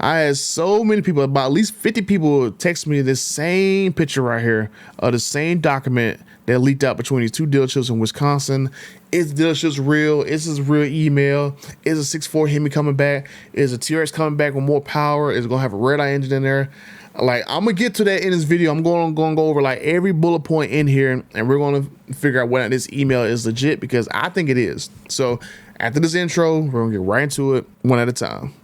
I had so many people, about at least 50 people, text me this same picture right here of the same document that leaked out between these two dealerships in Wisconsin. Is the dealerships real? Is this real email? Is a 6.4 Hemi coming back? Is a TRX coming back with more power? Is it gonna have a red eye engine in there? Like, I'm gonna get to that in this video. I'm going to go over like every bullet point in here, and we're gonna figure out whether this email is legit, because I think it is. So after this intro, we're gonna get right into it one at a time.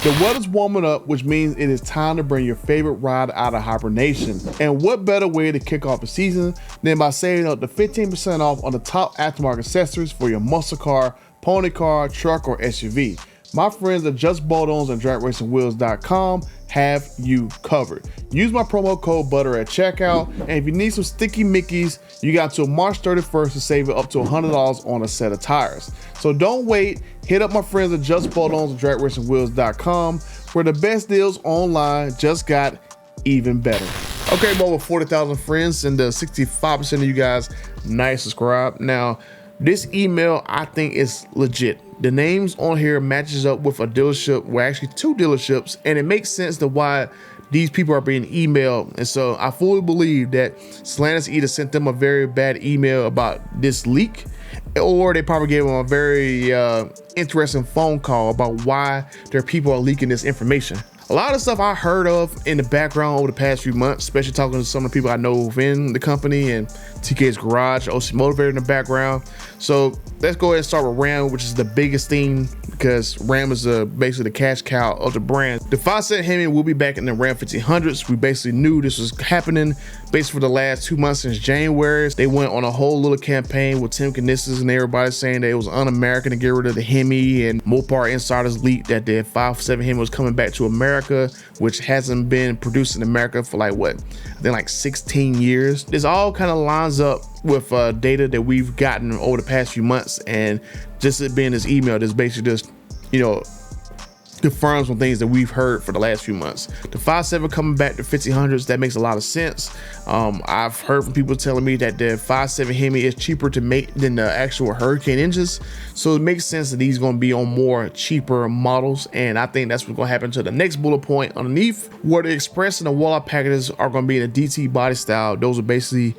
The weather's warming up, which means it is time to bring your favorite ride out of hibernation. And what better way to kick off the season than by saving up to 15% off on the top aftermarket accessories for your muscle car, pony car, truck, or SUV. My friends at Just Bolt-Ons and DragRacingWheels.com have you covered. Use my promo code BUTTER at checkout, and if you need some sticky Mickeys, you got till March 31st to save up to $100 on a set of tires. So don't wait, hit up my friends at Just Bolt-Ons and DragRacingWheels.com, where the best deals online just got even better. Okay, I'm over 40,000 friends, and 65% of you guys nice subscribe. Now, this email I think is legit. The names on here matches up with a dealership, well actually two dealerships, and it makes sense to why these people are being emailed. And so I fully believe that Stellantis either sent them a very bad email about this leak, or they probably gave them a very interesting phone call about why their people are leaking this information. A lot of stuff I heard of in the background over the past few months, especially talking to some of the people I know within the company and TK's Garage, OC Motivator in the background. So let's go ahead and start with Ram, which is the biggest thing, because Ram is basically the cash cow of the brand. The 5.7 Hemi will be back in the Ram 1500s. We basically knew this was happening basically for the last 2 months since January. They went on a whole little campaign with Tim Knisses and everybody saying that it was un-American to get rid of the Hemi, and Mopar insiders leaked that the 5.7 Hemi was coming back to America, which hasn't been produced in America for like what, I think like 16 years. This all kind of lines up with data that we've gotten over the past few months, and just it being this email that's basically just, you know, confirms some things that we've heard for the last few months. The 5.7 coming back to 1500s, that makes a lot of sense. I've heard from people telling me that the 5.7 Hemi is cheaper to make than the actual Hurricane engines, so it makes sense that these going to be on more cheaper models, and I think that's what's going to happen to the next bullet point underneath, where the Express and the Walleye packages are going to be in the DT body style. Those are basically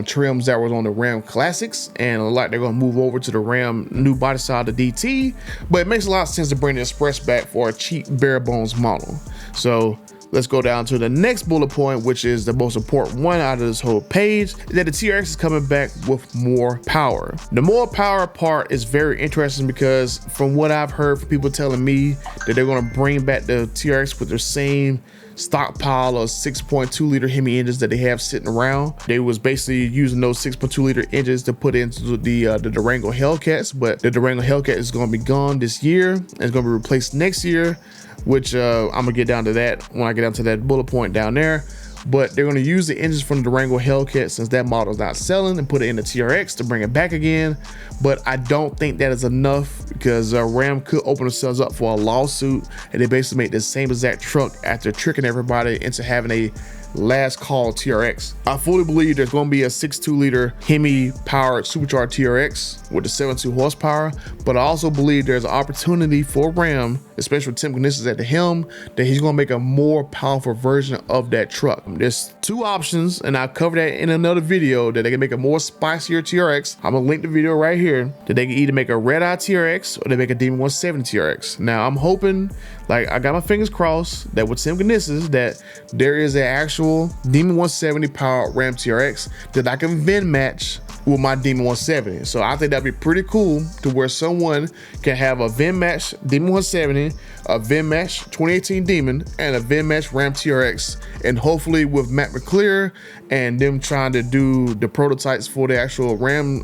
trims that was on the Ram Classics, and they're going to move over to the Ram new body style, the DT, but it makes a lot of sense to bring the Express back for a cheap bare bones model. So let's go down to the next bullet point, which is the most important one out of this whole page, that the TRX is coming back with more power. The more power part is very interesting, because from what I've heard from people telling me that they're going to bring back the TRX with their same stockpile of 6.2 liter Hemi engines that they have sitting around. They was basically using those 6.2 liter engines to put into the Durango Hellcats, but the Durango Hellcat is going to be gone this year and it's going to be replaced next year, which I'm gonna get down to that when I get down to that bullet point down there. But they're going to use the engines from the Durango Hellcat, since that model is not selling, and put it in the TRX to bring it back again. But I don't think that is enough, because Ram could open themselves up for a lawsuit, and they basically make the same exact truck after tricking everybody into having a last call TRX. I fully believe there's going to be a 6.2 liter Hemi powered supercharged TRX with the 7.2 horsepower, but I also believe there's an opportunity for Ram, especially with Tim Knisses at the helm, that he's going to make a more powerful version of that truck. There's two options, and I'll cover that in another video, that they can make a more spicier TRX. I'm gonna link the video right here, that they can either make a red eye TRX or they make a Demon 170 TRX. Now I'm hoping, like I got my fingers crossed, that with Tim Knisses, that there is an actual Demon 170 powered Ram TRX that I can VIN match with my Demon 170. So I think that'd be pretty cool, to where someone can have a VIN match Demon 170, a VIN match 2018 Demon, and a VIN match Ram TRX, and hopefully with Matt McClure and them trying to do the prototypes for the actual Ram,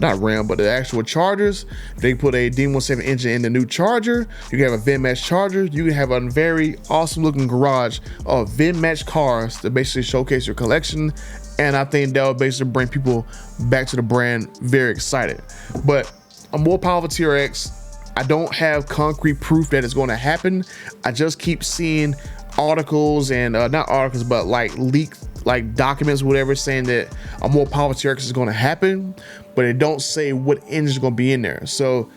not Ram, but the actual Chargers, they put a Demon 170 engine in the new Charger. You can have a VIN match Charger. You can have a very awesome looking garage of VIN match cars to basically showcase your collection. And I think that will basically bring people back to the brand very excited. But a more powerful TRX, I don't have concrete proof that it's going to happen. I just keep seeing articles and not articles, but like leaked like documents, whatever, saying that a more powerful TRX is going to happen, but it don't say what engine is going to be in there. So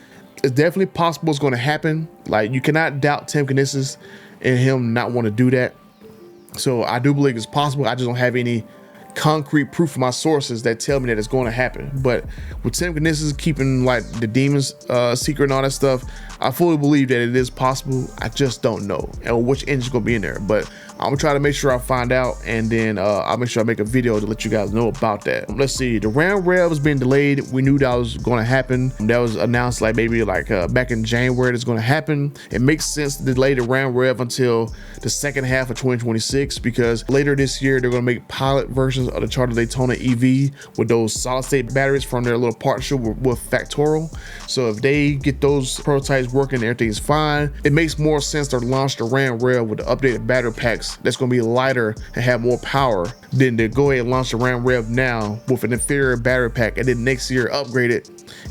it's definitely possible it's going to happen. Like, you cannot doubt Tim Knissis and him not want to do that. So I do believe it's possible. I just don't have any concrete proof from my sources that tell me that it's going to happen. But with Tim Knissis keeping like the demons secret and all that stuff, I fully believe that it is possible. I just don't know and which engine's gonna be in there. But I'm gonna try to make sure I find out, and then I'll make sure I make a video to let you guys know about that. Let's see, the RAM rev has been delayed. We knew that was going to happen. That was announced like maybe like back in January that's going to happen. It makes sense to delay the RAM rev until the second half of 2026, because later this year they're going to make pilot versions of the Charger Daytona EV with those solid state batteries from their little partnership with Factorial. So if they get those prototypes working, everything's fine. It makes more sense to launch the RAM rev with the updated battery packs that's going to be lighter and have more power than to go ahead and launch the RAM rev now with an inferior battery pack and then next year upgrade it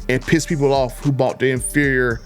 and piss people off who bought the inferior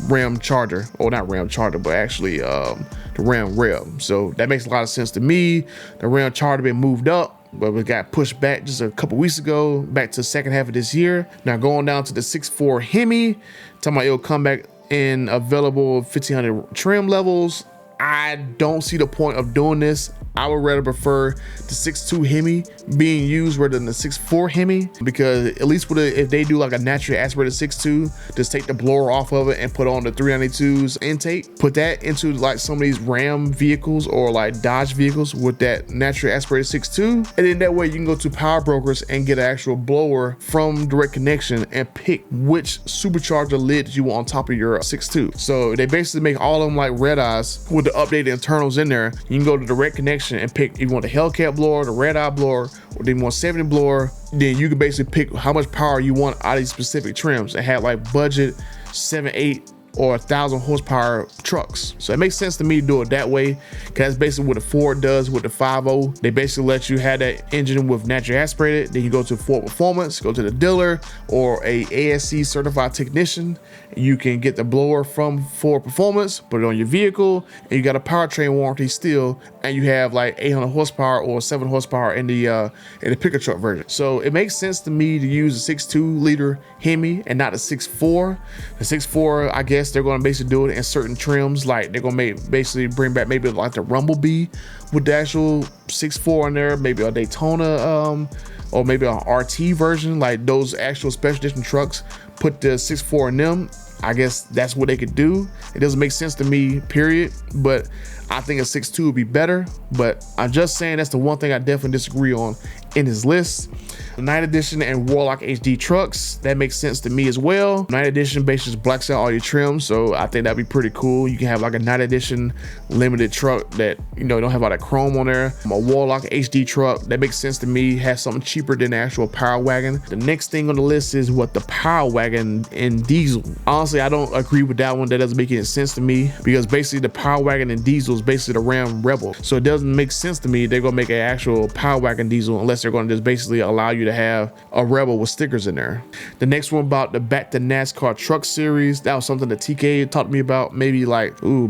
RAM charger, or not RAM charger, but actually the RAM rev. So that makes a lot of sense to me. The RAM charger been moved up, but we got pushed back just a couple weeks ago, back to the second half of this year. Now going down to the 6.4 Hemi, talking about it'll come back in available 1500 trim levels. I don't see the point of doing this. I would rather prefer the 6.2 Hemi being used rather than the 6.4 Hemi, because at least with if they do like a naturally aspirated 6.2, just take the blower off of it and put on the 392's intake, put that into like some of these Ram vehicles or like Dodge vehicles with that naturally aspirated 6.2, and then that way you can go to power brokers and get an actual blower from Direct Connection and pick which supercharger lid you want on top of your 6.2. So they basically make all of them like red eyes with the updated internals in there. You can go to Direct Connection and pick if you want the Hellcat blower, the red eye blower, or the 170 blower. Then you can basically pick how much power you want out of these specific trims and have like budget 7, 8, or 1,000 horsepower trucks. So it makes sense to me to do it that way, because that's basically what the Ford does with the 5.0. They basically let you have that engine with naturally aspirated, then you go to Ford Performance, go to the dealer or a ASC certified technician. You can get the blower from Ford Performance, put it on your vehicle, and you got a powertrain warranty still, and you have like 800 horsepower or 7 horsepower in the pickup truck version. So it makes sense to me to use a 6.2 liter Hemi and not a 6.4. The 6.4, I guess they're going to basically do it in certain trims, like they're going to basically bring back maybe like the Rumblebee with the actual 6.4 in there, maybe a Daytona or maybe an RT version, like those actual special edition trucks, put the 6.4 in them. I guess that's what they could do. It doesn't make sense to me, period, but I think a 6.2 would be better. But I'm just saying that's the one thing I definitely disagree on in his list. Night Edition and Warlock HD trucks, that makes sense to me as well. Night Edition basically just blacks out all your trims, so I think that'd be pretty cool. You can have like a Night Edition limited truck that, you know, don't have all that chrome on there. A Warlock HD truck, that makes sense to me, has something cheaper than the actual Power Wagon. The next thing on the list is what the Power Wagon in diesel. Honestly, I don't agree with that one. That doesn't make any sense to me, because basically the Power Wagon in diesel is basically the Ram Rebel. So it doesn't make sense to me they're gonna make an actual Power Wagon diesel unless they're gonna just basically allow you to have a Rebel with stickers in there. The next one about the Back to NASCAR truck series, that was something that TK talked to me about maybe like 4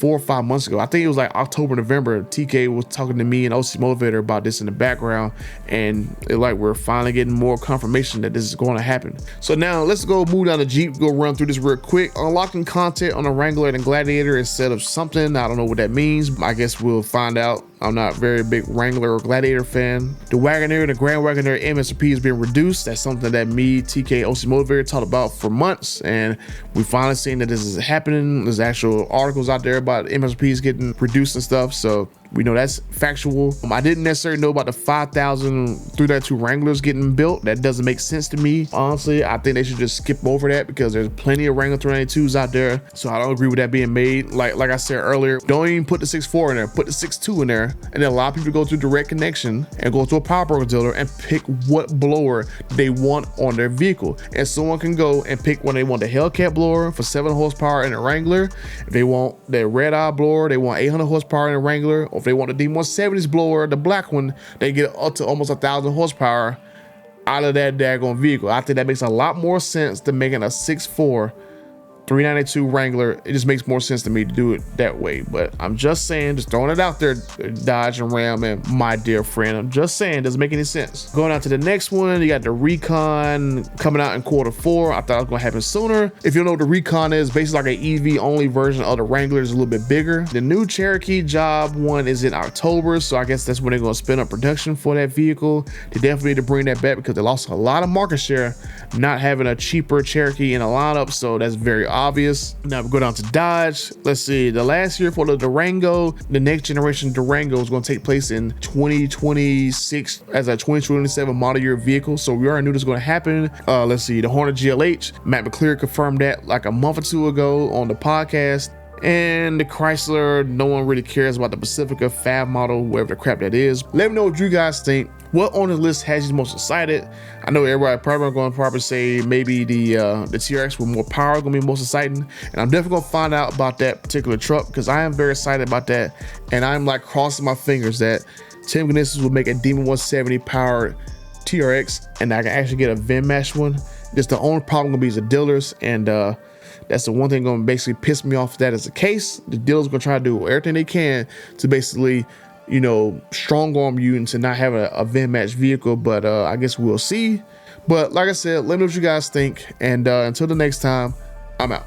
or 5 months ago. I think it was like October, November. TK was talking to me and OC Motivator about this in the background, and we're finally getting more confirmation that this is going to happen. So now let's go move down the Jeep, go run through this real quick. Unlocking content on a Wrangler and Gladiator instead of something. I don't know what that means. I guess we'll find out. I'm not a very big Wrangler or Gladiator fan. The Wagoneer and the Grand Wagoneer MSRP has been reduced. That's something that me, TK, OC Motivator talked about for months, and we finally seen that this is happening. There's actual articles out there about MSRPs getting reduced and stuff, so we know that's factual. I didn't necessarily know about the 5,000 392 Wranglers getting built. That doesn't make sense to me. Honestly, I think they should just skip over that, because there's plenty of Wrangler 392s out there. So I don't agree with that being made. Like I said earlier, don't even put the 6.4 in there. Put the 6.2 in there, and then allow people to go to Direct Connection and go to a power broker dealer and pick what blower they want on their vehicle. And someone can go and pick when they want the Hellcat blower for 7 horsepower in a Wrangler. If they want the red eye blower, they want 800 horsepower in a Wrangler. Or if they want the D170s blower, the black one, they get up to almost 1,000 horsepower out of that daggone vehicle. I think that makes a lot more sense than making a 6.4 392 Wrangler. It just makes more sense to me to do it that way. But I'm just saying, just throwing it out there, Dodge and Ram and my dear friend. I'm just saying, doesn't make any sense. Going on to the next one, you got the Recon coming out in Q4. I thought it was gonna happen sooner. If you don't know what the Recon is, basically like an EV only version of the Wrangler, is a little bit bigger. The new Cherokee job one is in October, so I guess that's when they're gonna spin up production for that vehicle. They definitely need to bring that back because they lost a lot of market share not having a cheaper Cherokee in a lineup, so that's very obvious. Now we go down to Dodge. Let's see, the last year for the Durango, the next generation Durango is going to take place in 2026 as a 2027 model year vehicle, so we already knew this was going to happen. Let's see, the Hornet GLH, Matt McClure confirmed that like a month or two ago on the podcast. And the Chrysler, no one really cares about the Pacifica Fab model, whatever the crap that is. Let me know what you guys think. What on the list has you most excited? I know everybody probably going to probably say maybe the TRX with more power going to be most exciting, and I'm definitely going to find out about that particular truck because I am very excited about that, and I'm like crossing my fingers that Tim Knisses will make a Demon 170 powered TRX, and I can actually get a VIN match one. Just the only problem going to be is the dealers, and that's the one thing going to basically piss me off if that is the case. The dealers going to try to do everything they can to basically, you know, strong arm you into not having a VIN match vehicle, but I guess we'll see. But like I said, let me know what you guys think, and until the next time, I'm out.